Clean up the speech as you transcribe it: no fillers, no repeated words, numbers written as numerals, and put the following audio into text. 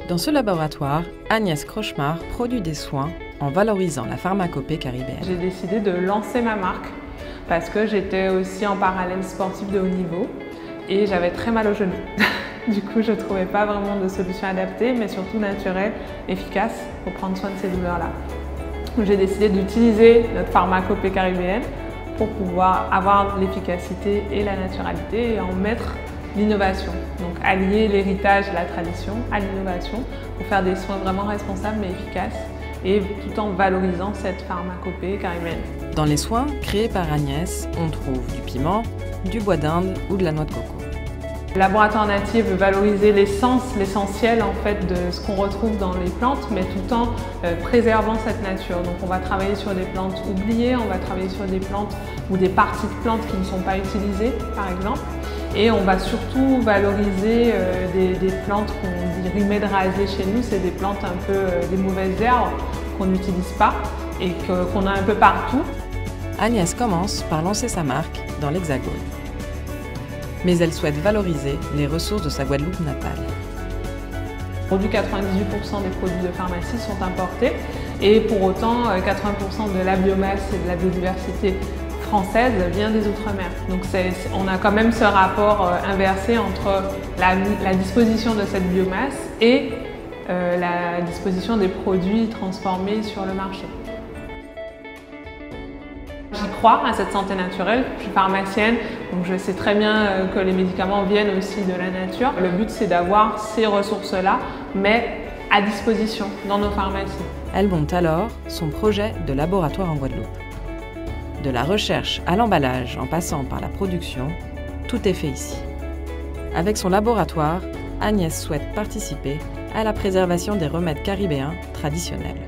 Dans ce laboratoire, Agnès Crochemar produit des soins en valorisant la pharmacopée caribéenne. J'ai décidé de lancer ma marque parce que j'étais aussi en parallèle sportif de haut niveau et j'avais très mal au genou. Du coup, je ne trouvais pas vraiment de solution adaptée, mais surtout naturelle, efficace pour prendre soin de ces douleurs-là. J'ai décidé d'utiliser notre pharmacopée caribéenne pour pouvoir avoir l'efficacité et la naturalité et en mettre l'innovation. Donc allier l'héritage et la tradition à l'innovation pour faire des soins vraiment responsables mais efficaces et tout en valorisant cette pharmacopée caribéenne. Dans les soins créés par Agnès, on trouve du piment, du bois d'Inde ou de la noix de coco. Le laboratoire natif veut valoriser l'essence, l'essentiel en fait de ce qu'on retrouve dans les plantes, mais tout en préservant cette nature. Donc on va travailler sur des plantes oubliées, on va travailler sur des plantes ou des parties de plantes qui ne sont pas utilisées, par exemple. Et on va surtout valoriser des plantes qu'on dit rimées de rasée chez nous, c'est des plantes un peu des mauvaises herbes qu'on n'utilise pas et qu'on a un peu partout. Agnès commence par lancer sa marque dans l'Hexagone. Mais elle souhaite valoriser les ressources de sa Guadeloupe natale. Aujourd'hui, 98% des produits de pharmacie sont importés et pour autant, 80% de la biomasse et de la biodiversité française vient des Outre-mer. Donc on a quand même ce rapport inversé entre la disposition de cette biomasse et la disposition des produits transformés sur le marché. J'y crois à cette santé naturelle, je suis pharmacienne, donc je sais très bien que les médicaments viennent aussi de la nature. Le but c'est d'avoir ces ressources-là, mais à disposition dans nos pharmacies. Elle monte alors son projet de laboratoire en Guadeloupe. De la recherche à l'emballage en passant par la production, tout est fait ici. Avec son laboratoire, Agnès souhaite participer à la préservation des remèdes caribéens traditionnels.